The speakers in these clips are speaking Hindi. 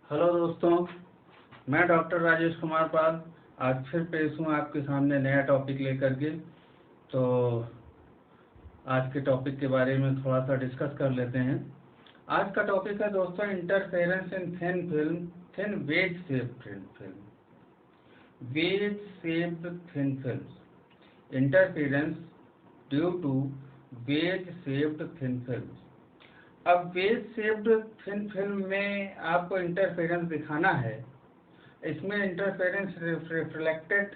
हेलो दोस्तों, मैं डॉक्टर राजेश कुमार पाल आज फिर पेश हूँ आपके सामने नया टॉपिक लेकर के। तो आज के टॉपिक के बारे में थोड़ा सा डिस्कस कर लेते हैं। आज का टॉपिक है दोस्तों interference in thin film, thin wedge shaped thin film, wedge shaped thin film, interference due to wedge shaped thin film. अब वेज शेप्ड थिन फिल्म में आपको इंटरफेरेंस दिखाना है। इसमें इंटरफेरेंस रिफ्लेक्टेड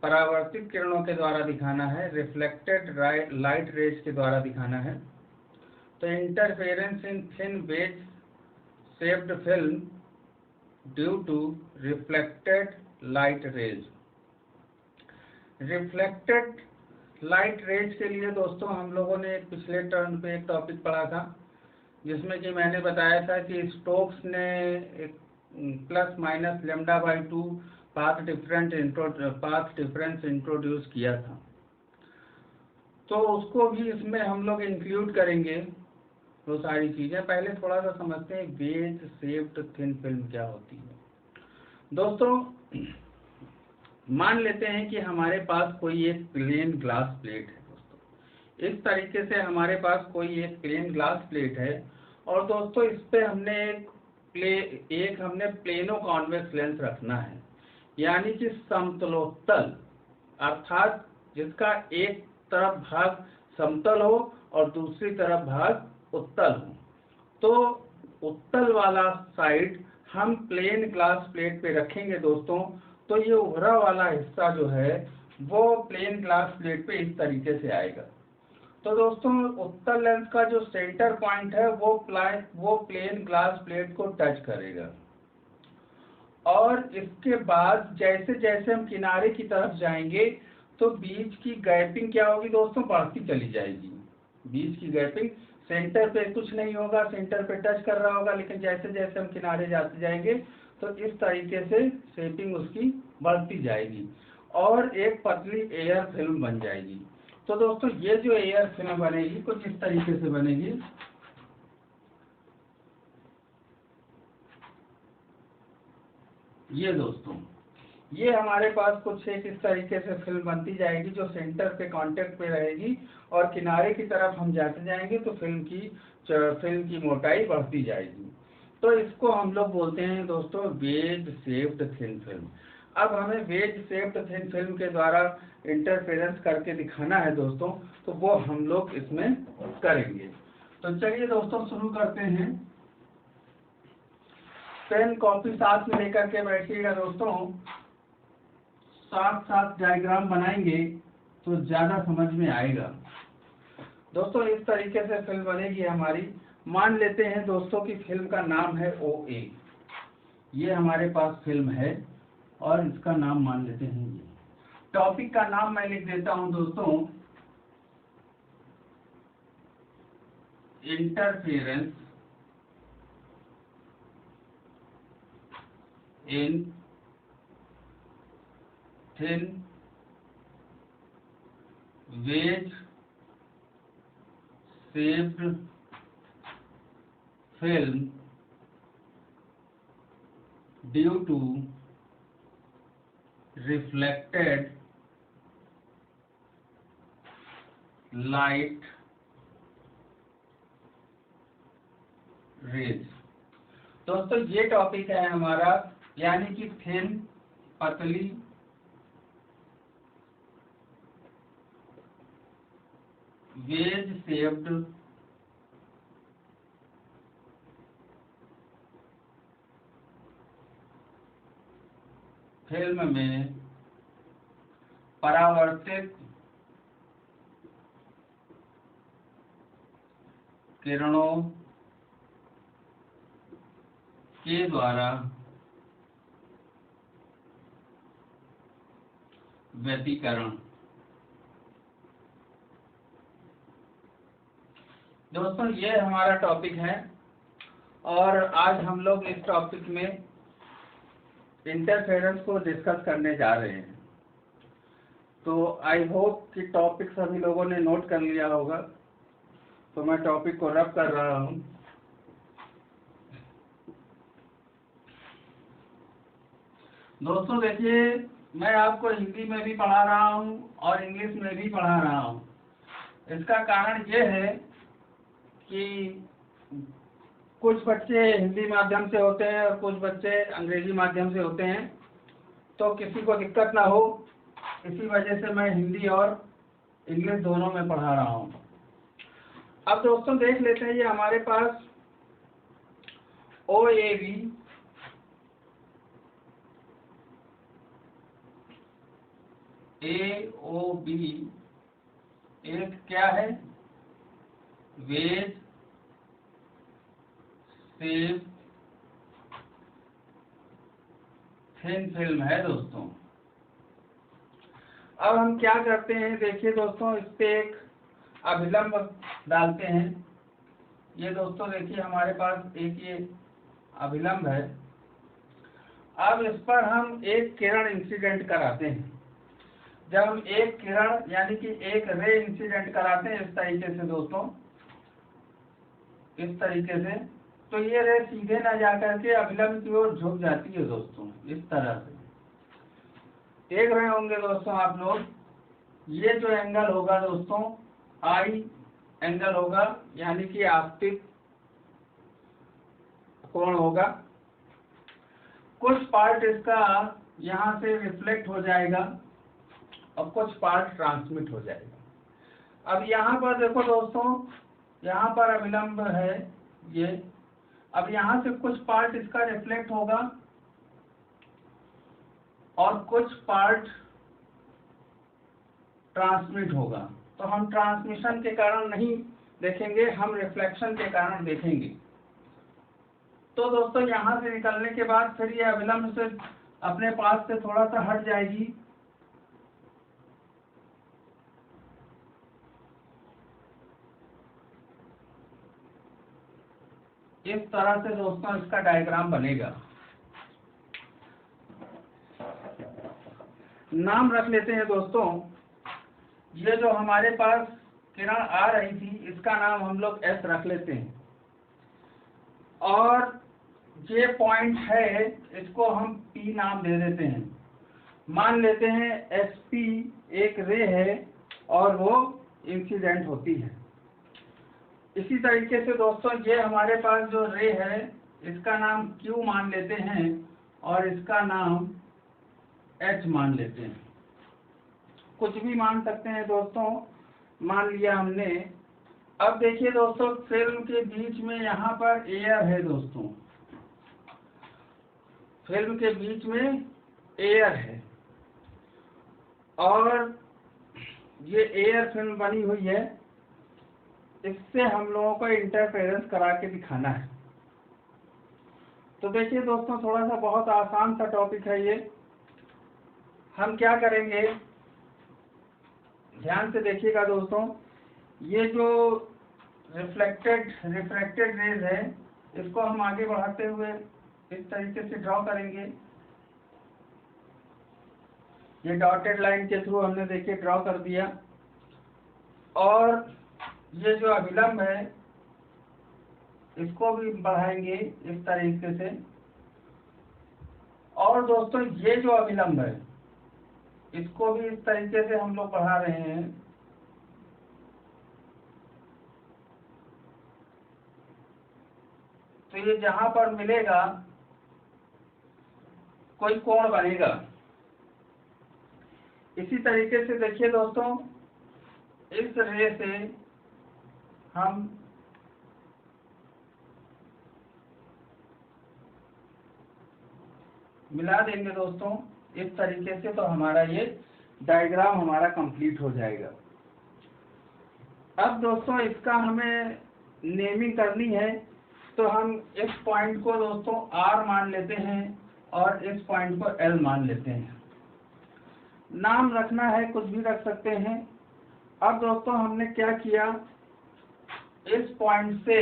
परावर्तित किरणों के द्वारा दिखाना है, रिफ्लेक्टेड लाइट रेज के द्वारा दिखाना है। तो interference in thin wedge shaped film due to reflected light rays. Reflected light rays के लिए दोस्तों हम लोगों ने पिछले टर्न पे एक टॉपिक पढ़ा था, जिसमें कि मैंने बताया था कि स्टोक्स ने plus minus λ/2 path difference introduce किया था। तो उसको भी इसमें हम लोग इंक्लूड करेंगे। वो सारी चीजें पहले थोड़ा सा समझते हैं वेज शेप्ड थिन फिल्म क्या होती है। दोस्तों मान लेते हैं कि हमारे पास कोई एक प्लेन ग्लास प्लेट है। दोस्तों इस तरीके से हमारे पास कोई एक प्लेन ग्लास प्लेट है और दोस्तों इस पे हमने हमने प्लेनो कॉन्वेक्स लेंस रखना है, यानी कि समतलोत्तल, अर्थात जिसका एक तरफ भाग समतल हो और दूसरी तरफ भाग उत्तल हो। तो उत्तल वाला साइड हम प्लेन ग्लास प्लेट पे रखेंगे दोस्तों, तो ये उभरा वाला हिस्सा जो है वो प्लेन ग्लास प्लेट पे इस तरीके से आएगा। तो दोस्तों उत्तल लेंस का जो सेंटर पॉइंट है वो प्लेन ग्लास प्लेट को टच करेगा और इसके बाद जैसे जैसे हम किनारे की तरफ जाएंगे तो बीच की गैपिंग क्या होगी दोस्तों, बढ़ती चली जाएगी। बीच की गैपिंग, सेंटर पे कुछ नहीं होगा, सेंटर पे टच कर रहा होगा, लेकिन जैसे जैसे हम किनारे जाते जाएंगे तो इस तरीके से शेपिंग उसकी बढ़ती जाएगी और एक पतली एयर फिल्म बन जाएगी। तो दोस्तों ये जो एयर फिल्म बनेगी कुछ इस तरीके से बनेगी। ये दोस्तों ये हमारे पास कुछ एक इस तरीके से फिल्म बनती जाएगी जो सेंटर पे कांटेक्ट पे रहेगी और किनारे की तरफ हम जाते जाएंगे तो फिल्म की मोटाई बढ़ती जाएगी। तो इसको हम लोग बोलते हैं दोस्तों वेज शेप्ड थिन फिल्म। अब हमें वेज शेप्ड थिन फिल्म के द्वारा इंटरफेरेंस करके दिखाना है दोस्तों, तो वो हम लोग इसमें करेंगे। तो चलिए दोस्तों शुरू करते हैं। पेन कॉपी साथ में लेकर के बैठिएगा दोस्तों, साथ साथ डायग्राम बनाएंगे तो ज्यादा समझ में आएगा। दोस्तों इस तरीके से फिल्म बनेगी हमारी। मान लेते हैं दोस्तों कि फिल्म का नाम है OA। ये हमारे पास फिल्म है और इसका नाम मान लेते हैं ये। टॉपिक का नाम मैं लिख देता हूं दोस्तों, interference in thin wedge shaped film due to reflected light rays. दोस्तों ये टॉपिक है हमारा, यानी कि थिन, पतली, वेज शेप्ड फिल्म में परावर्तित किरणों के द्वारा व्यतिकरण। दोस्तों ये हमारा टॉपिक है और आज हम लोग इस टॉपिक में इंटरफेरेंस को डिस्कस करने जा रहे हैं। तो आई होप कि टॉपिक सभी लोगों ने नोट कर लिया होगा, तो मैं टॉपिक को रब कर रहा हूं। दोस्तों देखिए, मैं आपको हिंदी में भी पढ़ा रहा हूँ और इंग्लिश में भी पढ़ा रहा हूँ। इसका कारण ये है कि कुछ बच्चे हिंदी माध्यम से होते हैं और कुछ बच्चे अंग्रेजी माध्यम से होते हैं, तो किसी को दिक्कत ना हो, इसी वजह से मैं हिंदी और इंग्लिश दोनों में पढ़ा रहा हूँ। अब दोस्तों देख लेते हैं, ये हमारे पास OAV AOB एक क्या है, वेज सेव थिन फिल्म है दोस्तों। अब हम क्या करते हैं, देखिए दोस्तों, इस पे एक अभिलंब डालते हैं। ये दोस्तों देखिए हमारे पास एक ये अभिलंब है। अब इस पर हम एक किरण इंसिडेंट कराते हैं। जब हम एक किरण यानी कि एक रे इंसिडेंट कराते हैं इस तरीके से दोस्तों, इस तरीके से, तो ये रे सीधे ना जाकर के अभिलंब की ओर झुक जाती है दोस्तों, इस तरह से। देख रहे होंगे दोस्तों आप लोग, ये जो एंगल होगा दोस्तों, आई एंगल होगा, यानी कि आपतित कोण होगा। कुछ पार्ट इसका यहाँ से रिफ्लेक्ट हो जाएगा और कुछ पार्ट ट्रांसमिट हो जाएगा। अब यहाँ पर देखो दोस्तों, यहाँ पर अभिलंब है ये। अब यहाँ से कुछ पार्ट इसका रिफ्लेक्ट होगा और कुछ पार्ट ट्रांसमिट होगा। तो हम ट्रांसमिशन के कारण नहीं देखेंगे, हम रिफ्लेक्शन के कारण देखेंगे। तो दोस्तों यहाँ से निकलने के बाद फिर ये अभिलंब से अपने पास से थोड़ा सा हट जाएगी। इस तरह से दोस्तों इसका डायग्राम बनेगा। नाम रख लेते हैं दोस्तों। ये जो हमारे पास किरण आ रही थी, इसका नाम हम लोग S रख लेते हैं। और ये पॉइंट है, इसको हम P नाम दे देते हैं। मान लेते हैं SP एक रे है और वो इंसिडेंट होती है। इसी तरीके से दोस्तों ये हमारे पास जो रे है, इसका नाम Q मान लेते हैं और इसका नाम H मान लेते हैं। कुछ भी मान सकते हैं दोस्तों, मान लिया हमने। अब देखिए दोस्तों, फिल्म के बीच में यहाँ पर एयर है दोस्तों, फिल्म के बीच में एयर है और ये एयर फिल्म बनी हुई है। इससे हम लोगों को इंटरफेरेंस करा के दिखाना है। तो देखिए दोस्तों, थोड़ा सा बहुत आसान सा टॉपिक है ये। हम क्या करेंगे, ध्यान से देखिएगा दोस्तों। ये जो रिफ्रैक्टेड रेज है, इसको हम आगे बढ़ाते हुए इस तरीके से ड्रॉ करेंगे। ये डॉटेड लाइन के थ्रू हमने देखिए ड्रॉ कर दिया। और ये जो अभिलंब है, इसको भी बढ़ाएंगे इस तरीके से। और दोस्तों ये जो अभिलंब है, इसको भी इस तरीके से हम लोग बढ़ा रहे हैं। तो ये जहां पर मिलेगा कोई कोण बनेगा। इसी तरीके से देखिए दोस्तों, इस रे से हम मिला देंगे दोस्तों इस तरीके से। तो हमारा ये डायग्राम हमारा कंप्लीट हो जाएगा। अब दोस्तों इसका हमें नेमिंग करनी है, तो हम इस पॉइंट को दोस्तों R मान लेते हैं और इस पॉइंट को L मान लेते हैं। नाम रखना है, कुछ भी रख सकते हैं। अब दोस्तों हमने क्या किया, इस पॉइंट से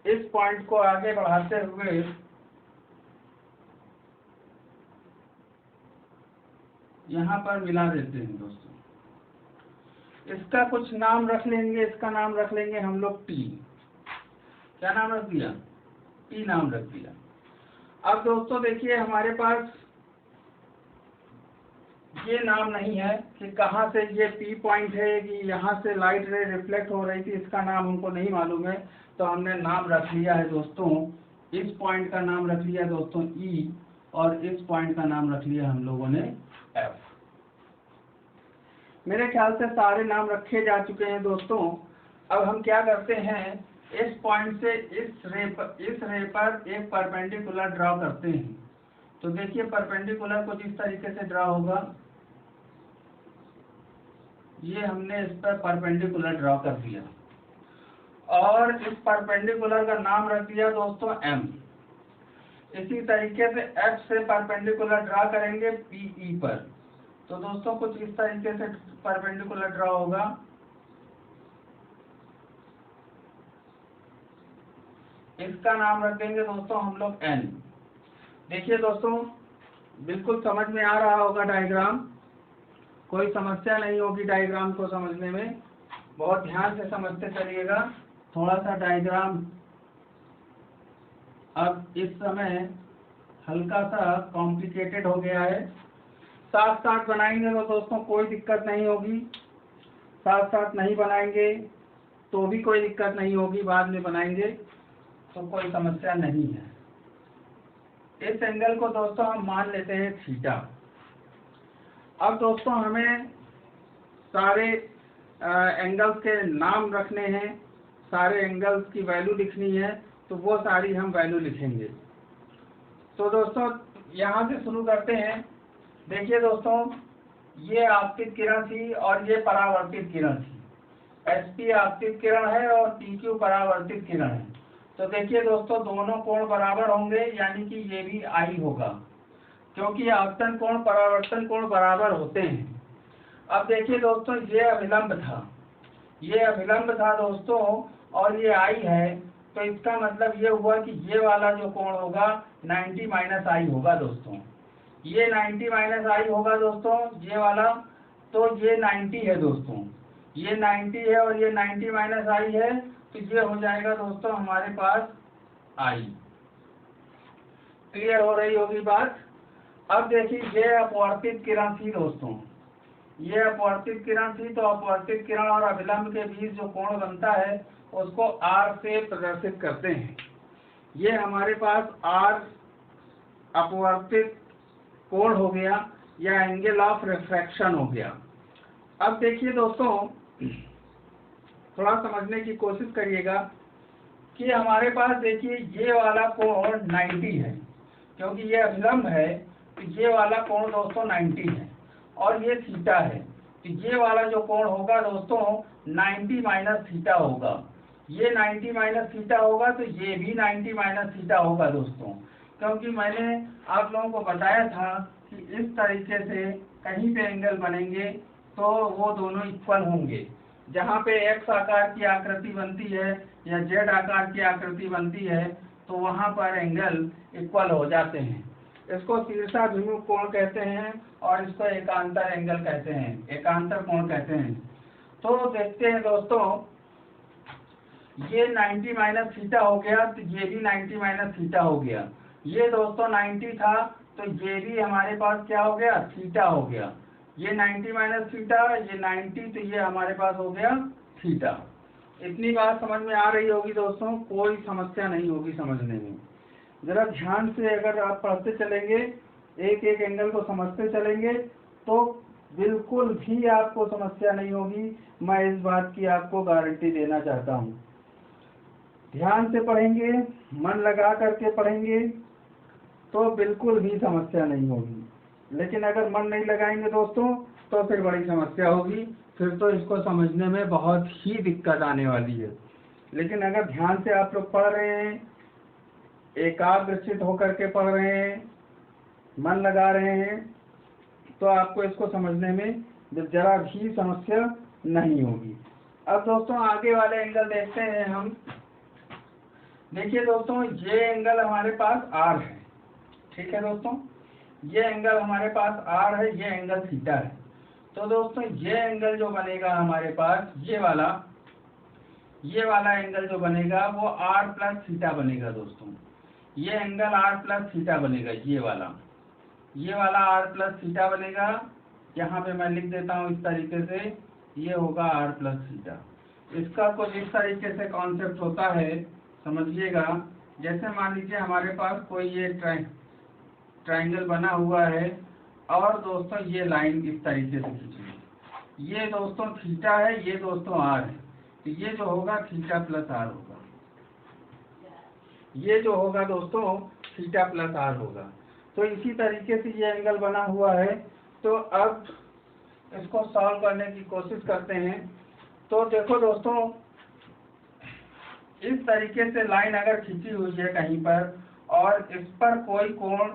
इस पॉइंट को आगे बढ़ाते हुए यहाँ पर मिला देते हैं दोस्तों। इसका कुछ नाम रख लेंगे, इसका नाम रख लेंगे हम लोग T। क्या नाम रख दिया, T नाम रख दिया। अब दोस्तों देखिए हमारे पास ये नाम नहीं है कि कहाँ से ये पी पॉइंट है कि यहाँ से लाइट रे रिफ्लेक्ट हो रही थी, इसका नाम हमको नहीं मालूम है। तो हमने नाम रख लिया है दोस्तों, इस पॉइंट का नाम रख लिया दोस्तों ई, और इस पॉइंट का नाम रख लिया हम लोगों ने एफ। मेरे ख्याल से सारे नाम रखे जा चुके हैं दोस्तों। अब हम क्या करते हैं, इस पॉइंट से इस रे पर एक परपेंडिकुलर ड्रॉ करते हैं। तो देखिए परपेंडिकुलर कुछ इस तरीके से ड्रॉ होगा। ये हमने इस पर परपेंडिकुलर ड्रॉ कर दिया और इस परपेंडिकुलर का नाम रख दिया दोस्तों एम। इसी तरीके से एफ से परपेंडिकुलर ड्रॉ करेंगे पीई पर। तो दोस्तों कुछ इस तरीके से परपेंडिकुलर ड्रॉ होगा। इसका नाम रख देंगे दोस्तों हम लोग एन। देखिए दोस्तों बिल्कुल समझ में आ रहा होगा डायग्राम, कोई समस्या नहीं होगी डायग्राम को समझने में। बहुत ध्यान से समझते चलिएगा। थोड़ा सा डायग्राम अब इस समय हल्का सा कॉम्प्लिकेटेड हो गया है। साथ साथ बनाएंगे तो दोस्तों कोई दिक्कत नहीं होगी, साथ साथ नहीं बनाएंगे तो भी कोई दिक्कत नहीं होगी, बाद में बनाएंगे तो कोई समस्या नहीं है। इस एंगल को दोस्तों हम मान लेते हैं थीटा। अब दोस्तों हमें सारे एंगल्स के नाम रखने हैं, सारे एंगल्स की वैल्यू लिखनी है, तो वो सारी हम वैल्यू लिखेंगे। तो दोस्तों यहाँ से शुरू करते हैं। देखिए दोस्तों ये आपतित किरण थी और ये परावर्तित किरण थी। एसपी आपतित किरण है और पीक्यू परावर्तित किरण है। तो देखिए दोस्तों दोनों कोण बराबर होंगे, यानी कि ये भी आई होगा, क्योंकि आपतन कोण परावर्तन कोण बराबर होते हैं। अब देखिए दोस्तों ये अभिलंब था, ये अभिलंब था दोस्तों, और ये आई है। तो इसका मतलब ये हुआ कि ये वाला जो कोण होगा 90 माइनस आई होगा दोस्तों। ये 90 माइनस आई होगा दोस्तों, ये वाला। तो ये 90 है दोस्तों, ये 90 है और ये 90 माइनस आई है, तो ये हो जाएगा दोस्तों हमारे पास आई। क्लियर हो रही होगी बात। अब देखिए ये अपवर्तित किरण थी दोस्तों, ये अपवर्तित किरण थी। तो अपवर्तित किरण और अभिलंब के बीच जो कोण बनता है उसको R से प्रदर्शित करते हैं। ये हमारे पास R अपवर्तित कोण हो गया या एंगल ऑफ रिफ्रैक्शन हो गया। अब देखिए दोस्तों थोड़ा समझने की कोशिश करिएगा कि हमारे पास देखिए ये वाला कोण 90 है, क्योंकि ये अभिलंब है। तो ये वाला कोण दोस्तों 90 है और ये थीटा है। तो ये वाला जो कोण होगा दोस्तों 90 माइनस थीटा होगा। ये 90 माइनस थीटा होगा, तो ये भी 90 माइनस थीटा होगा दोस्तों, क्योंकि मैंने आप लोगों को बताया था कि इस तरीके से कहीं पे एंगल बनेंगे तो वो दोनों इक्वल होंगे। जहाँ पे एक्स आकार की आकृति बनती है या जेड आकार की आकृति बनती है तो वहाँ पर एंगल इक्वल हो जाते हैं। इसको शीर्षाभिमुख कोण कहते हैं और इसको एकांतर एंगल कहते हैं, एकांतर कोण कहते हैं। तो देखते हैं दोस्तों ये 90 माइनस थीटा हो गया, तो ये भी 90 माइनस थीटा हो गया। ये दोस्तों 90 था, तो ये भी हमारे पास क्या हो गया, थीटा हो गया। ये 90 माइनस थीटा, ये 90, तो ये हमारे पास हो गया थीटा। इतनी बात समझ में आ रही होगी दोस्तों, कोई समस्या नहीं होगी समझने में। जरा ध्यान से अगर आप पढ़ते चलेंगे, एक एक एंगल को समझते चलेंगे, तो बिल्कुल भी आपको समस्या नहीं होगी। मैं इस बात की आपको गारंटी देना चाहता हूँ। ध्यान से पढ़ेंगे, मन लगा करके पढ़ेंगे तो बिल्कुल भी समस्या नहीं होगी। लेकिन अगर मन नहीं लगाएंगे दोस्तों तो फिर बड़ी समस्या होगी, फिर तो इसको समझने में बहुत ही दिक्कत आने वाली है। लेकिन अगर ध्यान से आप लोग पढ़ रहे हैं, एकाग्रचित होकर के पढ़ रहे हैं, मन लगा रहे हैं, तो आपको इसको समझने में जरा भी समस्या नहीं होगी। अब दोस्तों आगे वाले एंगल देखते हैं हम। देखिए दोस्तों ये एंगल हमारे पास R है, ठीक है दोस्तों, ये एंगल हमारे पास R है, ये एंगल थीटा है। तो दोस्तों ये एंगल जो बनेगा हमारे पास, ये वाला एंगल जो बनेगा वो R प्लस थीटा बनेगा दोस्तों। ये एंगल आर प्लस थीटा बनेगा, ये वाला आर प्लस थीटा बनेगा। यहाँ पे मैं लिख देता हूँ इस तरीके से, ये होगा आर प्लस थीटा। इसका कुछ इस तरीके से कॉन्सेप्ट होता है, समझिएगा। जैसे मान लीजिए हमारे पास कोई ये ट्राइंगल बना हुआ है और दोस्तों ये लाइन इस तरीके से खींची, ये दोस्तों थीटा है, ये दोस्तों आर है, तो ये जो होगा थीटा प्लस आर होगा, ये जो होगा दोस्तों थीटा प्लस आर होगा। तो इसी तरीके से ये एंगल बना हुआ है। तो अब इसको सॉल्व करने की कोशिश करते हैं। तो देखो दोस्तों, इस तरीके से लाइन अगर खींची हुई है कहीं पर और इस पर कोई कोण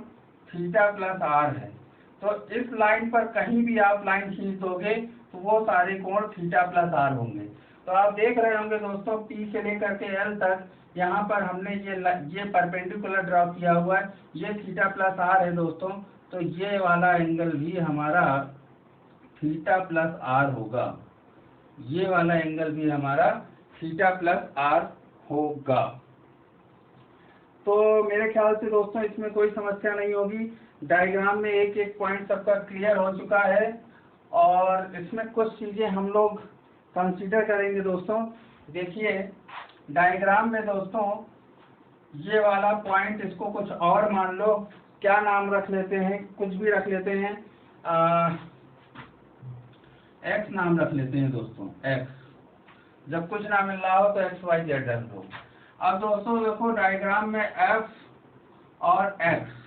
थीटा प्लस आर है, तो इस लाइन पर कहीं भी आप लाइन खींच दोगे तो वो सारे कोण थीटा प्लस आर होंगे। तो आप देख रहे होंगे दोस्तों, P से लेकर के L तक यहाँ पर हमने ये परपेंडिकुलर ड्रॉ किया हुआ है, ये थीटा प्लस आर है दोस्तों। तो ये वाला एंगल भी हमारा थीटा प्लस आर होगा, ये वाला एंगल भी हमारा थीटा प्लस आर होगा। तो मेरे ख्याल से दोस्तों इसमें कोई समस्या नहीं होगी। डायग्राम में एक एक पॉइंट सबका क्लियर हो चुका है और इसमें कुछ चीजें हम लोग कंसीडर करेंगे दोस्तों। देखिए डायग्राम में दोस्तों ये वाला पॉइंट, इसको कुछ और मान लो, क्या नाम रख लेते हैं, कुछ भी रख लेते हैं, एक्स नाम रख लेते हैं दोस्तों, एक्स। जब कुछ ना मिल रहा हो तो एक्स वाई जेड रख दो। अब दोस्तों देखो डायग्राम में एफ और एक्स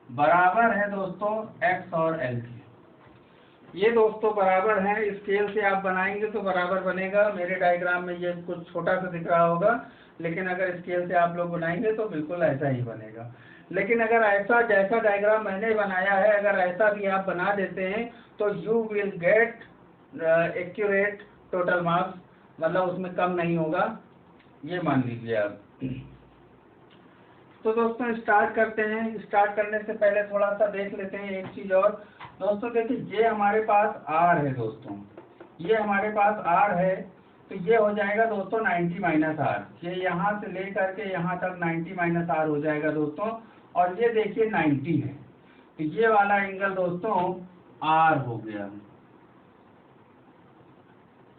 बराबर है दोस्तों एक्स और एल के, ये दोस्तों बराबर हैं। स्केल से आप बनाएंगे तो बराबर बनेगा। मेरे डायग्राम में ये कुछ छोटा सा दिख रहा होगा, लेकिन अगर स्केल से आप लोग बनाएंगे तो बिल्कुल ऐसा ही बनेगा। लेकिन अगर ऐसा जैसा डायग्राम मैंने बनाया है, अगर ऐसा भी आप बना देते हैं तो you will get accurate total marks, मतलब उसमें कम नहीं होगा, ये मान लीजिए आप। तो दोस्तों स्टार्ट करते हैं। स्टार्ट करने से पहले थोड़ा सा देख लेते हैं एक चीज और। दोस्तों देखिए ये हमारे पास आर है दोस्तों, ये हमारे पास आर है, तो ये हो जाएगा दोस्तों 90 माइनस आर। ये यहाँ से लेकर के यहाँ तक 90 माइनस आर हो जाएगा दोस्तों। और ये देखिए 90 है, तो ये वाला एंगल दोस्तों आर हो गया,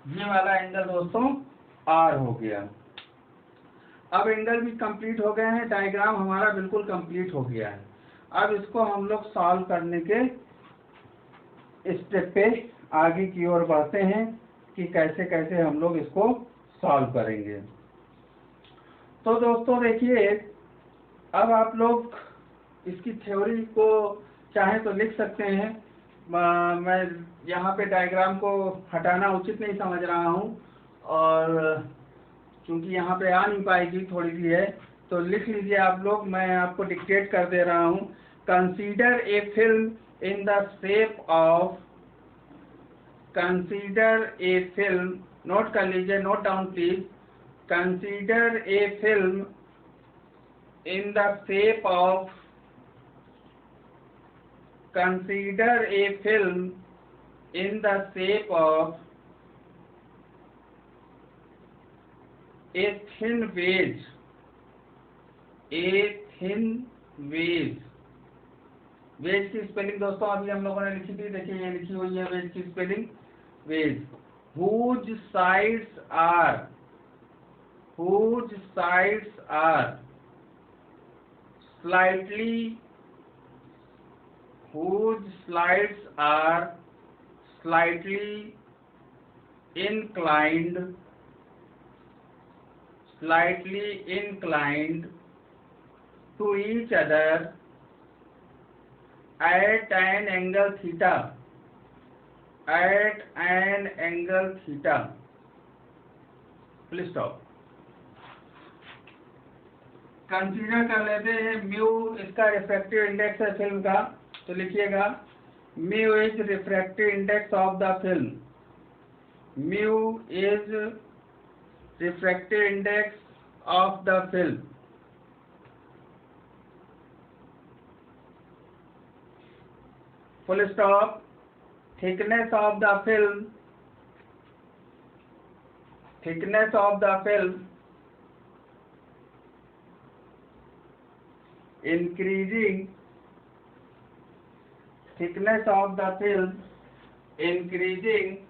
ये वाला एंगल दोस्तों आर हो गया। अब एंगल भी कंप्लीट हो गए हैं, डायग्राम हमारा बिल्कुल कंप्लीट हो गया है। अब इसको हम लोग सॉल्व करने के स्टेप पे आगे की ओर बढ़ते हैं कि कैसे कैसे हम लोग इसको सॉल्व करेंगे। तो दोस्तों देखिए, अब आप लोग इसकी थ्योरी को चाहे तो लिख सकते हैं। मैं यहाँ पे डायग्राम को हटाना उचित नहीं समझ रहा हूँ, और क्योंकि यहाँ पे आ नहीं पाएगी, थोड़ी सी है, तो लिख लीजिए आप लोग। मैं आपको डिक्टेट कर दे रहा हूँ। Consider a film in the shape of, consider a film, note कर लीजिए, note down please. Consider a film in the shape of, consider a film in the shape of a thin wedge, a thin wedge। Wedge की स्पेलिंग दोस्तों अभी हम लोगों ने लिखी थी, देखिए ये लिखी हुई है वेज की spelling, wedge. whose sides are, whose sides are slightly, whose sides are slightly inclined, slightly inclined to each other at an angle theta, at an angle theta, full stop। Consider कर लेते हैं म्यू, इसका रिफ्रैक्टिव इंडेक्स है फिल्म का, तो लिखिएगा mu is refractive index of the film, mu is refractive index of the film, full stop। thickness of the film, thickness of the film increasing thickness of the film, increasing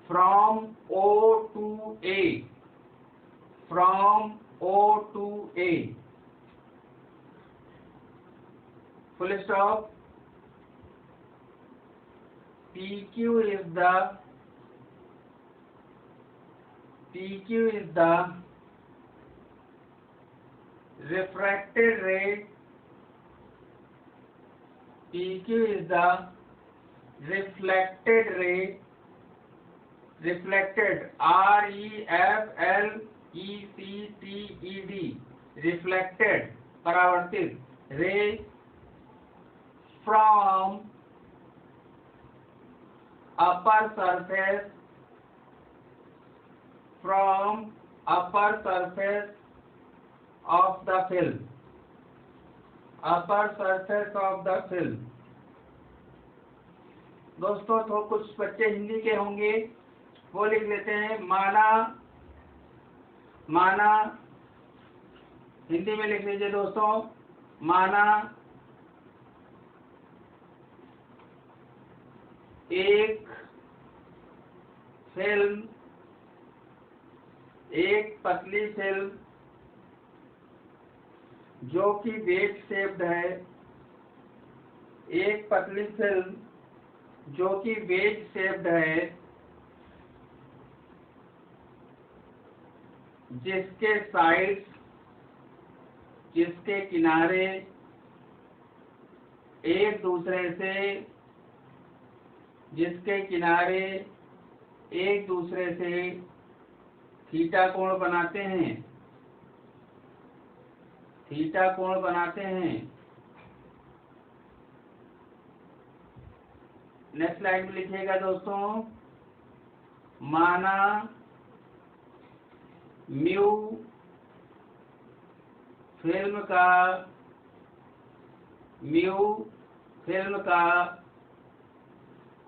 from O to A, from O to A, full stop. PQ is the refracted rate. PQ is the reflected rate. Reflected, REFLECTED, reflected, परावर्तित ray from upper surface of the film, upper surface of the film. दोस्तों तो कुछ बच्चे हिंदी के होंगे, वो लिख लेते हैं माना हिंदी में लिख लीजिए दोस्तों, माना एक फिल्म, एक पतली फिल्म जो कि वेज शेप्ड है, एक पतली फिल्म जो कि वेज शेप्ड है, जिसके साइड्स, जिसके किनारे एक दूसरे से, जिसके किनारे एक दूसरे से थीटा कोण बनाते हैं, थीटा कोण बनाते हैं। नेक्स्ट स्लाइड में लिखिएगा दोस्तों, माना म्यू फिल्म का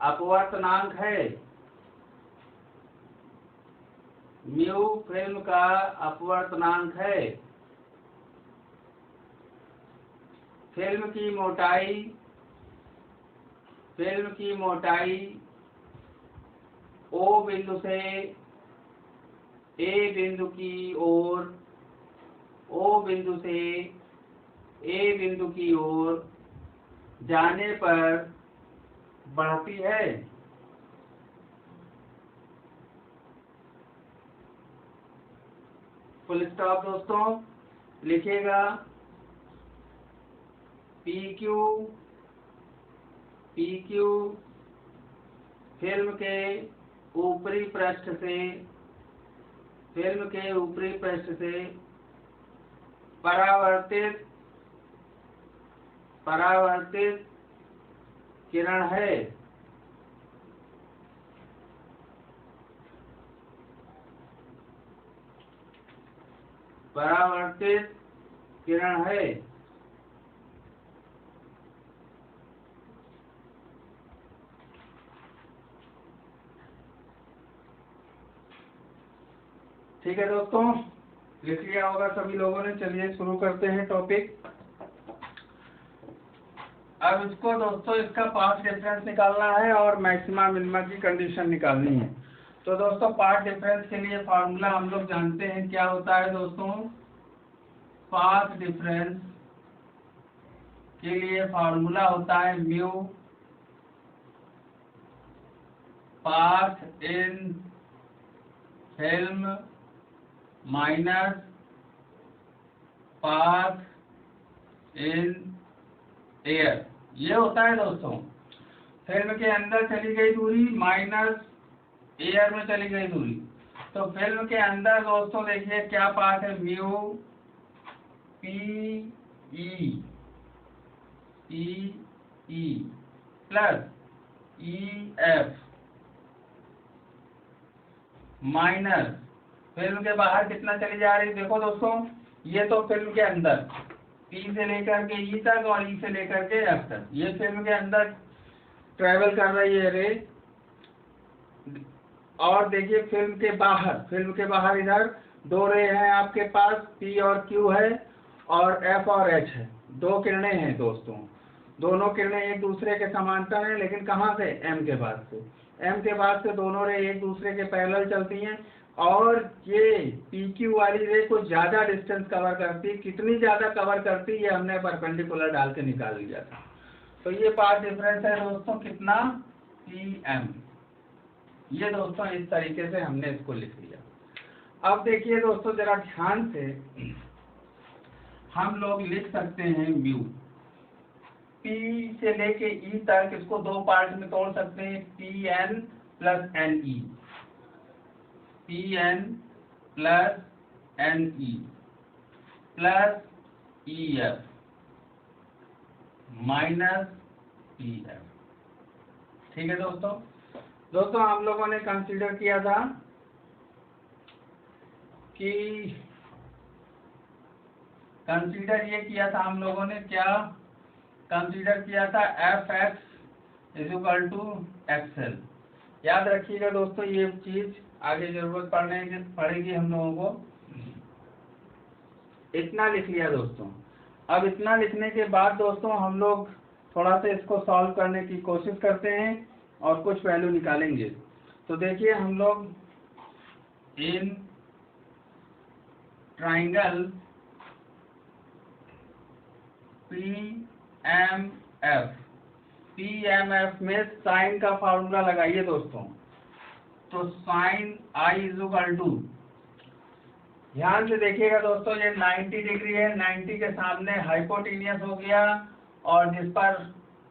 अपवर्तनांक है, म्यू फिल्म का अपवर्तनांक है। फिल्म की मोटाई O बिंदु से A बिंदु की ओर, O बिंदु से A बिंदु की ओर जाने पर बढ़ती है। फुल स्टॉप दोस्तों, लिखिएगा PQ फिल्म के ऊपरी पृष्ठ से परावर्तित किरण है। परावर्तित किरण है। ठीक है दोस्तों, लिख लिया होगा सभी लोगों ने। चलिए शुरू करते हैं टॉपिक। अब इसको दोस्तों, इसका पाथ डिफरेंस निकालना है और मैक्सिमा मिनिमा की कंडीशन निकालनी है। तो दोस्तों पाथ डिफरेंस के लिए फार्मूला हम लोग जानते हैं, क्या होता है दोस्तों। पाथ डिफरेंस के लिए फार्मूला होता है mu path in film minus path in air. ये होता है दोस्तों, फिल्म के अंदर चली गई दूरी माइनस एयर में चली गई दूरी। तो फिल्म के अंदर दोस्तों देखिए क्या पाथ है, mu P E plus E F minus film के बाहर कितना चली जा रही है। देखो दोस्तों, ये तो फिल्म के अंदर P से लेकर के E तक और E से लेकर के F तक, ये फिल्म के अंदर ट्रेवल कर रही है रे। और देखिए फिल्म के बाहर इधर दो रे हैं आपके पास, P और Q है और F और H है, दो किरणें हैं दोस्तों। दोनों किरणें एक दूसरे के समांतर हैं, लेकिन कहाँ से? M के पास से। M के पास से दोनों रे एक दूसरे के पैरेलल चलती हैं और ये PQ वाली रे कुछ ज़्यादा डिस्टेंस कवर करती है। कितनी ज़्यादा कवर करती है ये हमने परपेंडिकुलर डाल के निकाल लिया था। तो ये पाथ डिफरेंस है दोस्तों कितना? PM। ये दोस्तों इस तरीके से हमने इसको लिख लिया। अब देखिए दोस्तों जरा ध्यान से, हम लोग लिख सकते हैं म्यू। P से लेके E तक इसको दो पार्ट में तोड़ सकते हैं, PN plus NE, PN plus NE plus EF minus PF। ठीक है दोस्तों हम लोगों ने कंसीडर किया था कि ये किया था हम लोगों ने, क्या कंसीडर किया था? Fx is equal to XL। याद रखिएगा दोस्तों, ये चीज आगे जरूरत पड़ेगी हम लोगों को। इतना लिख लिया दोस्तों। अब इतना लिखने के बाद दोस्तों हम लोग थोड़ा सा इसको सॉल्व करने की कोशिश करते हैं और कुछ वैल्यू निकालेंगे। तो देखिए हम लोग इन ट्राइंगल PMF में साइन का फार्मूला लगाइए दोस्तों। तो sine I is equal to, ध्यान से देखिएगा दोस्तों, ये 90 डिग्री है, 90 के सामने हाइपोटेनियस हो गया और जिस पर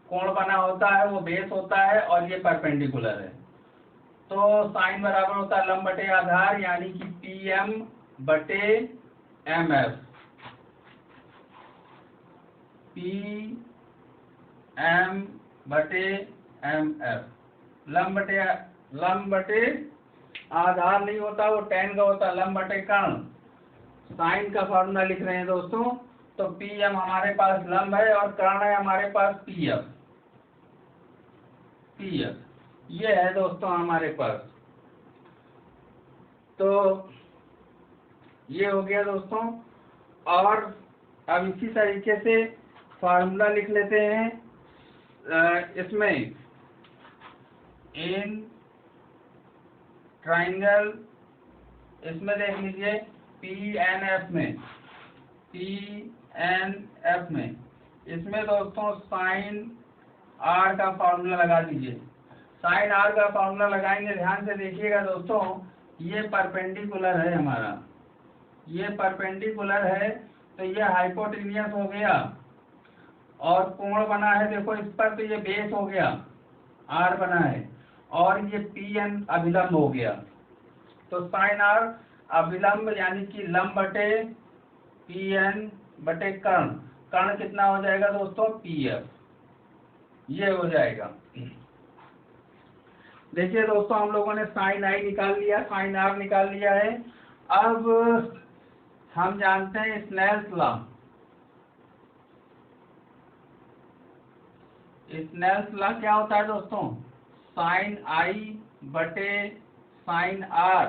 कोण बना होता है वो बेस होता है और ये परपेंडिकुलर है। तो साइन बराबर होता है लंब बटे आधार, यानी कि PM बटे MF। PM बटे MF, लंब बटे आधार नहीं होता, वो tan का होता है, लंब बटे कर्ण। साइन का फॉर्मूला लिख रहे हैं दोस्तों। तो PM हमारे पास लंब है और कर्ण है हमारे पास PF। ये है दोस्तों हमारे पास। तो ये हो गया दोस्तों। और अब इसी तरीके से फार्मूला लिख लेते हैं इसमें, इन ट्राइंगल, इसमें देख लीजिए PNF में, इसमें दोस्तों साइन R का फार्मूला लगा दीजिए। साइन R का फार्मूला लगाएंगे, ध्यान से देखिएगा दोस्तों, ये परपेंडिकुलर है हमारा, ये परपेंडिकुलर है तो ये हाइपोटेनियस हो गया और कोण बना है देखो इस पर, तो ये बेस हो गया, R बना है और ये PN अभिलंब हो गया। तो साइन R अभिलंब यानी कि लंब बटे PN बटे कर्ण, कर्ण कितना हो जाएगा दोस्तों? PF। ये हो जाएगा। देखिए दोस्तों हम लोगों ने साइन I निकाल लिया, साइन R निकाल लिया है। अब हम जानते हैं स्नेल्स लॉ। स्नेल्स लॉ क्या होता है दोस्तों? साइन I बटे साइन R।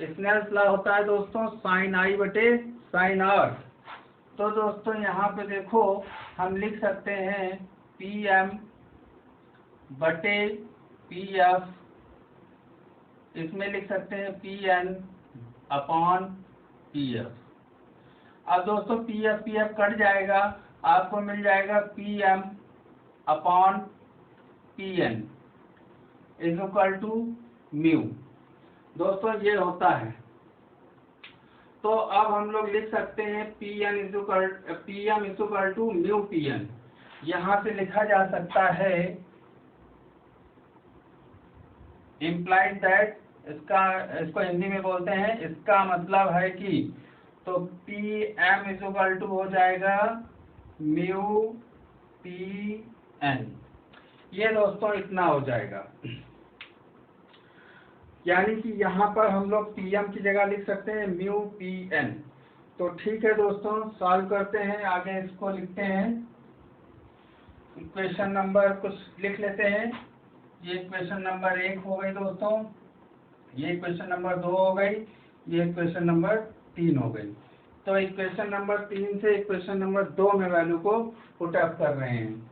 स्नेल्स लॉ होता है दोस्तों साइन I बटे साइन R। तो दोस्तों यहाँ पे देखो हम लिख सकते हैं PM बटे PF, इसमें लिख सकते हैं PN अपॉन PF। अब दोस्तों PF कट जाएगा, आपको मिल जाएगा PM upon PN is equal to mu. दोस्तों ये होता है। तो अब हम लोग लिख सकते हैं PM is equal to mu PN। यहाँ से लिखा जा सकता है इम्प्लाइड दैट, इसको हिंदी में बोलते हैं, इसका मतलब है कि, तो PM इज इक्वल टू हो जाएगा म्यू PN। ये दोस्तों इतना हो जाएगा, यानी कि यहाँ पर हम लोग PM की जगह लिख सकते हैं म्यू PN। तो ठीक है दोस्तों, सॉल्व करते हैं, आगे इसको लिखते हैं। इक्वेशन नंबर कुछ लिख लेते हैं। ये इक्वेशन नंबर 1 हो गई दोस्तों, ये इक्वेशन नंबर 2 हो गई, ये इक्वेशन नंबर 3 हो गई। तो इक्वेशन नंबर 3 से इक्वेशन नंबर 2 में वैल्यू को पुट अप कर रहे हैं।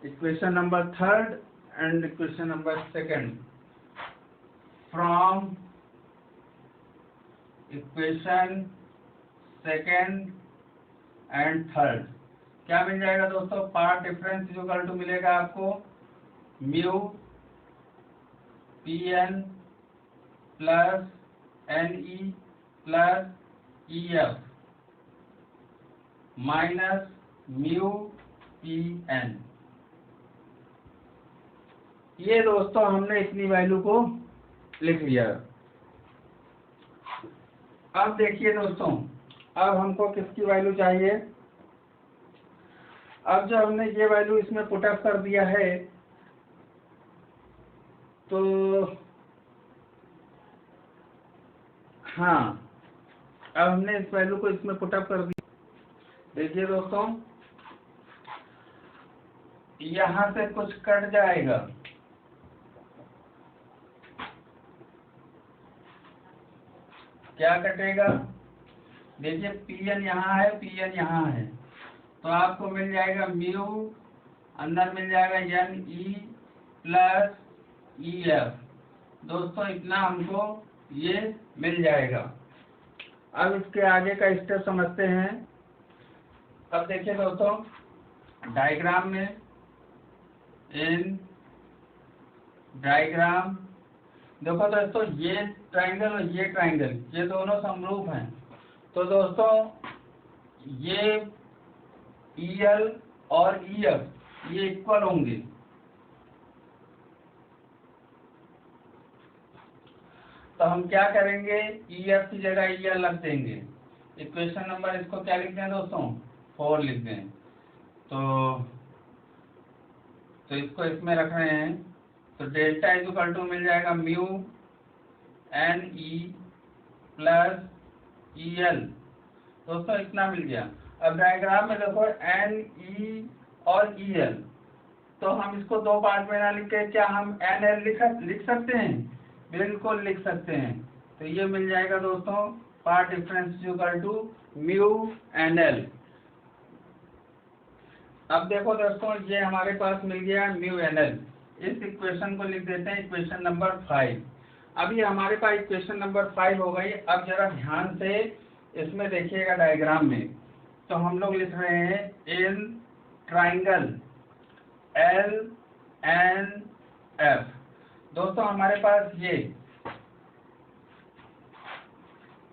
Equation number 3 and equation number 2 from equation 2 and 3 क्या मिल जाएगा दोस्तों? पार्ट डिफरेंस इक्वल टू मिलेगा आपको mu P N plus N E plus E F minus mu P N. ये दोस्तों हमने इतनी वैल्यू को लिख लिया। अब देखिए दोस्तों, अब हमको किसकी वैल्यू चाहिए? अब जब हमने ये वैल्यू इसमें पुट अप कर दिया है तो हाँ, अब हमने इस वैल्यू को इसमें पुट अप कर दिया। देखिए दोस्तों, यहां से कुछ कट जाएगा, क्या कटेगा? देखिए Pn यहाँ है, Pn यहाँ है, तो आपको मिल जाएगा म्यू, अंदर मिल जाएगा N E plus E F. दोस्तों इतना हमको ये मिल जाएगा। अब इसके आगे का स्टेप समझते हैं। अब देखिए दोस्तों, डायग्राम में इन डायग्राम देखो दोस्तों, ये ट्राइंगल और ये ट्राइंगल ये दोनों समरूप हैं। तो दोस्तों ये EL और EF ये इक्वल होंगे। तो हम क्या करेंगे? EF की जगह EL रख देंगे। इक्वेशन नंबर इसको क्या लिख दें दोस्तों? 4 लिख दें। तो इसको इसमें रख रहे हैं। तो डेल्टा इक्वल टू मिल जाएगा mu N E plus EL। दोस्तों इतना मिल गया। अब डायग्राम में देखो एन ई और EL, तो हम इसको दो पार्ट में ना लिख के क्या हम NL लिख सकते हैं? बिल्कुल लिख सकते हैं। तो ये मिल जाएगा दोस्तों part difference equal to mu NL। अब देखो दोस्तों, ये हमारे पास मिल गया म्यू NL। इस इक्वेशन को लिख देते हैं इक्वेशन नंबर 5। अब ये हमारे पास इक्वेशन नंबर 5 हो गई। अब जरा ध्यान से इसमें देखिएगा डायग्राम में। तो हम लोग लिख रहे हैं in triangle L N F। दोस्तों हमारे पास ये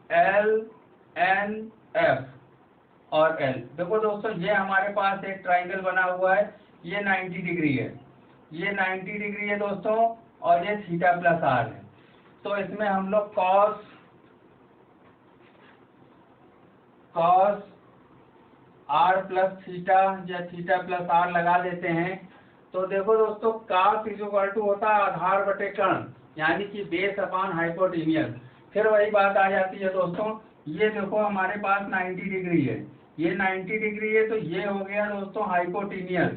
L N F और L, देखो दोस्तों ये हमारे पास एक ट्राइंगल बना हुआ है। ये 90 डिग्री है, ये 90 डिग्री है दोस्तों, और ये थीटा प्लस आर है। तो इसमें हम लोग कॉस आर प्लस थीटा या थीटा प्लस आर लगा देते हैं। तो देखो दोस्तों, कॉस इक्वल टू होता है आधार बटे कर्ण, यानी कि बेस अपॉन हाइपोटेनियस। फिर वही बात आ जाती है दोस्तों, ये देखो हमारे पास 90 डिग्री है, ये 90 डिग्री है, तो ये हो गया दोस्तों हाइपोटेनियस,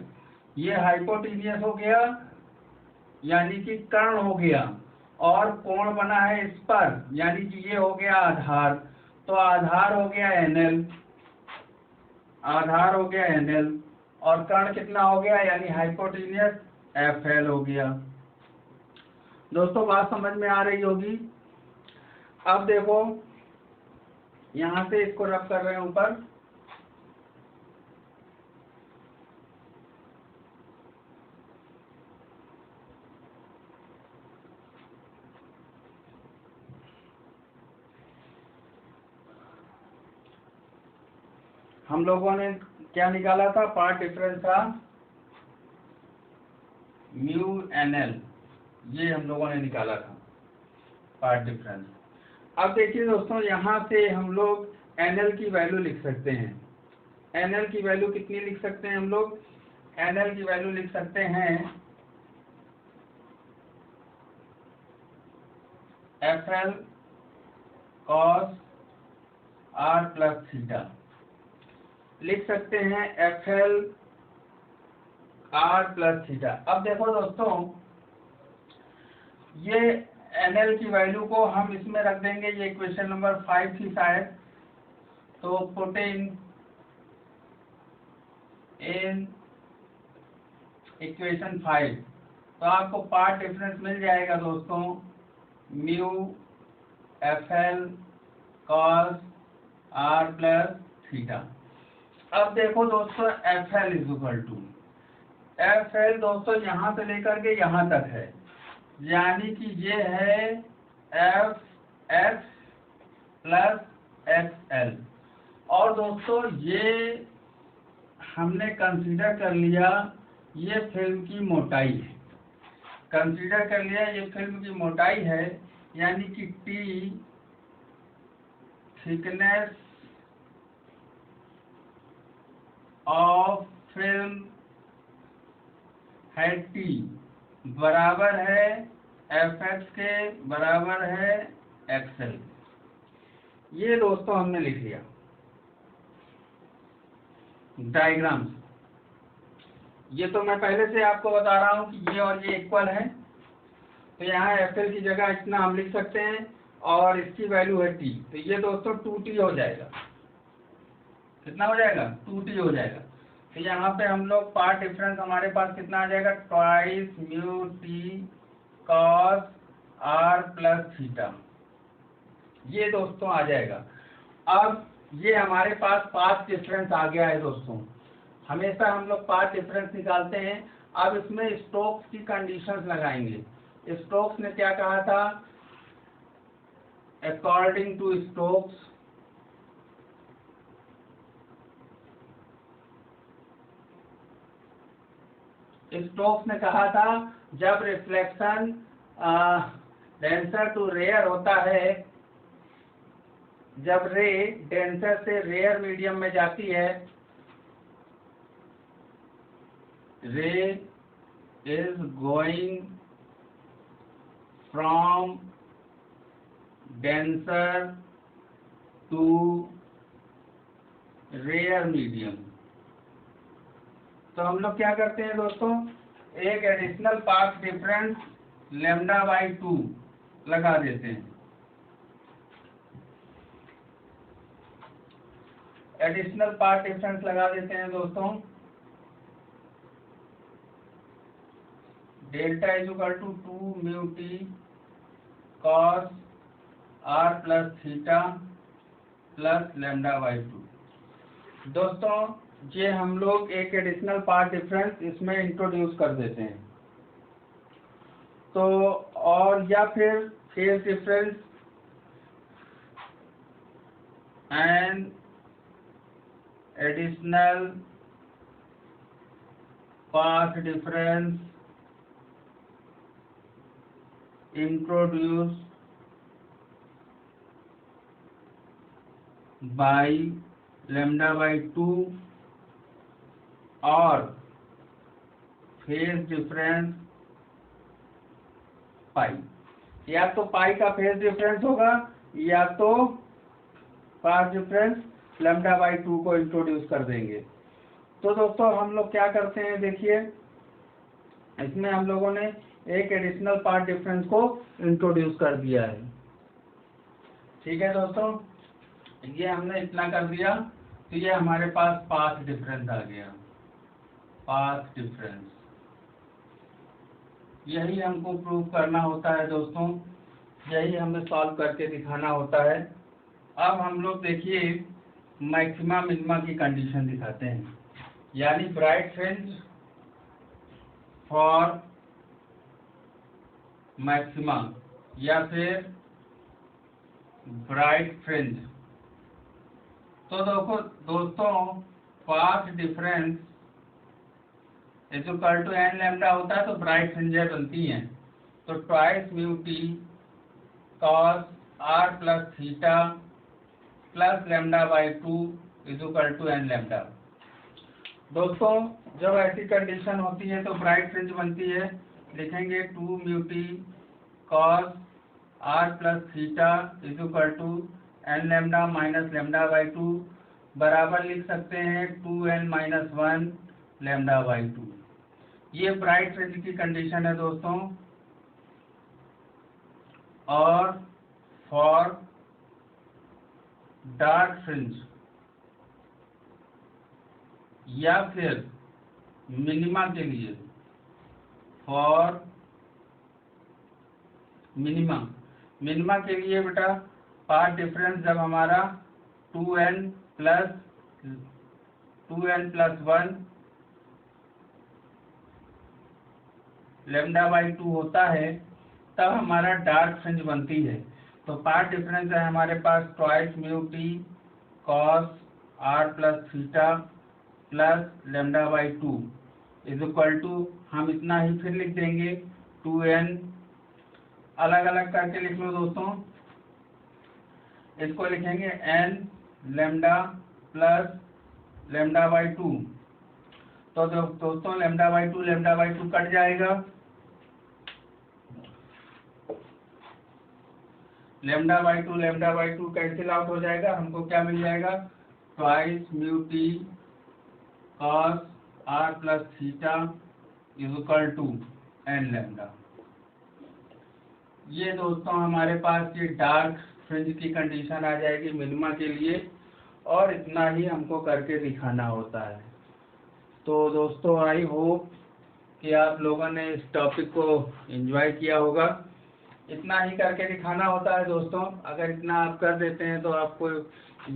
ये हाइपोटेनियस हो गया यानी कि कर्ण हो गया, और कोण बना है इस पर, यानी कि ये हो गया आधार। तो आधार हो गया NL, आधार हो गया NL, और कर्ण कितना हो गया यानी हाइपोटेनियस FL हो गया। दोस्तों बात समझ में आ रही होगी। अब देखो यहां से इसको रब कर रहे हैं ऊपर। हम लोगों ने क्या निकाला था? पार्ट डिफरेंस था म्यू NL, ये हम लोगों ने निकाला था पार्ट डिफरेंस। अब देखिए दोस्तों, यहाँ से हम लोग NL की वैल्यू लिख सकते हैं। NL की वैल्यू कितनी लिख सकते हैं हम लोग? NL की वैल्यू लिख सकते हैं FL cos R plus theta. लिख सकते हैं FL आर प्लस थीटा। अब देखो दोस्तों, ये NL की वैल्यू को हम इसमें रख देंगे, ये इक्वेशन नंबर 5 थी शायद, तो पुट इन इक्वेशन 5, तो आपको पार्ट डिफरेंस मिल जाएगा दोस्तों, mu FL cos r plus theta. अब देखो दोस्तों, FL is equal to FL दोस्तों यहाँ से लेकर के यहाँ तक है, यानी कि ये है FX प्लस XL। और दोस्तों ये हमने कंसीडर कर लिया, ये फिल्म की मोटाई है, कंसीडर कर लिया ये फिल्म की मोटाई है, यानी कि T थिकनेस ऑफ फिल्म है, T बराबर है FX के बराबर है XL। ये दोस्तों हमने लिख लिया डायग्राम। ये तो मैं पहले से आपको बता रहा हूँ कि ये और ये इक्वल है, तो यहाँ FL की जगह इतना हम लिख सकते हैं और इसकी वैल्यू है T, तो ये दोस्तों 2T हो जाएगा। कितना हो जाएगा? 2T हो जाएगा। तो यहाँ पे हम लोग पार्ट डिफरेंस हमारे पास कितना आ जाएगा, twice mu T cos r plus theta, ये दोस्तों आ जाएगा। अब ये हमारे पास पाथ डिफरेंस आ गया है दोस्तों। हमेशा हम लोग पाथ डिफरेंस निकालते हैं। अब इसमें स्टोक्स की कंडीशंस लगाएंगे। स्टोक्स ने क्या कहा था, अकॉर्डिंग टू स्टोक्स ने कहा था, जब रिफ्लेक्शन डेंसर टू रेयर होता है, जब रे डेंसर से रेयर मीडियम में जाती है, ray is going from denser to rare medium, तो हम लोग क्या करते हैं दोस्तों, एक एडिशनल पाथ डिफरेंस λ/2 लगा देते हैं। एडिशनल पाथ डिफरेंस लगा देते हैं दोस्तों, delta is equal to 2 mu T cos r plus theta plus λ/2। दोस्तों ये हम लोग एक एडिशनल पार्ट डिफरेंस इसमें इंट्रोड्यूस कर देते हैं, तो और या फिर phase difference and additional path difference introduce by λ/2 और फेज डिफरेंस पाई, या तो पाई का फेज डिफरेंस होगा या तो पाथ डिफरेंस λ/2 को इंट्रोड्यूस कर देंगे। तो दोस्तों हम लोग क्या करते हैं, देखिए इसमें हम लोगों ने एक एडिशनल पाथ डिफरेंस को इंट्रोड्यूस कर दिया है। ठीक है दोस्तों, ये हमने इतना कर दिया, तो ये हमारे पास पाथ डिफरेंस आ गया। पाथ डिफरेंस यही हमको प्रूव करना होता है दोस्तों, यही हमें सॉल्व करके दिखाना होता है। अब हम लोग देखिए मैक्सिमा मिनिमा की कंडीशन दिखाते हैं, यानी ब्राइट फ्रिंज फॉर मैक्सिमा या फिर ब्राइट फ्रिंज। तो देखो दोस्तों, path difference equal to n lambda होता है, तो ब्राइट फ्रिंजें बनती हैं, तो twice mu T cos r plus theta plus λ/2 equal to n lambda. दोस्तों जब ऐसी कंडीशन होती है तो ब्राइट फ्रिंज बनती है, लिखेंगे 2 mu T cos r plus theta equal to N lambda minus lambda by 2 बराबर लिख सकते हैं 2n माइनस 1 लेमडा बाई 2। ये ब्राइट फ्रिंज की कंडीशन है दोस्तों। और फॉर डार्क फ्रिंज या फिर मिनिमा के लिए, फॉर मिनिमा के लिए बेटा पाथ डिफरेंस जब हमारा 2n प्लस 1 लेमडा बाई 2 होता है, तब हमारा डार्क फ्रिंज बनती है। तो पाथ डिफरेंस है हमारे पास twice mu T cos r plus theta plus lambda by 2 is equal to, हम इतना ही फिर लिख देंगे 2n, अलग अलग करके लिख लो दोस्तों। इसको लिखेंगे n lambda plus lambda by 2। तो दोस्तों लेमडा बाई 2 कट जाएगा, लेमडा बाई 2 कैंसिल आउट हो जाएगा। हमको क्या मिल जाएगा, twice mu T cos r plus theta is equal to n lambda. ये दोस्तों हमारे पास ये डार्क फ्रिंज की कंडीशन आ जाएगी मिनिमा के लिए, और इतना ही हमको करके दिखाना होता है। तो दोस्तों आई होप कि आप लोगों ने इस टॉपिक को एंजॉय किया होगा। इतना ही करके दिखाना होता है दोस्तों। अगर इतना आप कर देते हैं तो आपको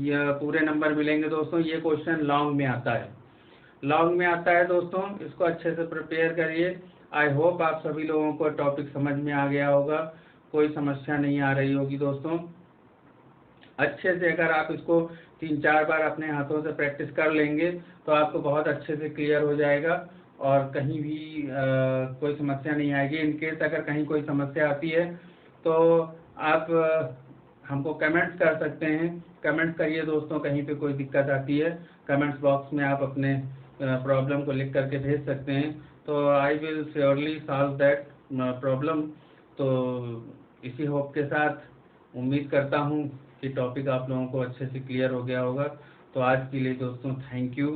ये पूरे नंबर मिलेंगे दोस्तों। ये क्वेश्चन लॉन्ग में आता है दोस्तों, इसको अच्छे से प्रिपेयर करिए। आई होप आप सभी लोगों को टॉपिक समझ में आ गया होगा, कोई समस्या नहीं आ रही होगी दोस्तों। अच्छे से अगर आप इसको 3-4 बार अपने हाथों से प्रैक्टिस कर लेंगे तो आपको बहुत अच्छे से क्लियर हो जाएगा और कहीं भी कोई समस्या नहीं आएगी। इनकेस अगर कहीं कोई समस्या आती है तो आप हमको कमेंट्स कर सकते हैं। कमेंट्स करिए दोस्तों, कहीं पे कोई दिक्कत आती है कमेंट्स बॉक्स में आप अपने प्रॉब्लम को लिख करके भेज सकते हैं। तो I will surely solve that problem. तो इसी होप के साथ उम्मीद करता हूँ कि टॉपिक आप लोगों को अच्छे से क्लियर हो गया होगा। तो आज के लिए दोस्तों थैंक यू।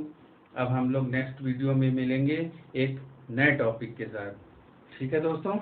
अब हम लोग नेक्स्ट वीडियो में मिलेंगे एक नए टॉपिक के साथ। ठीक है दोस्तों।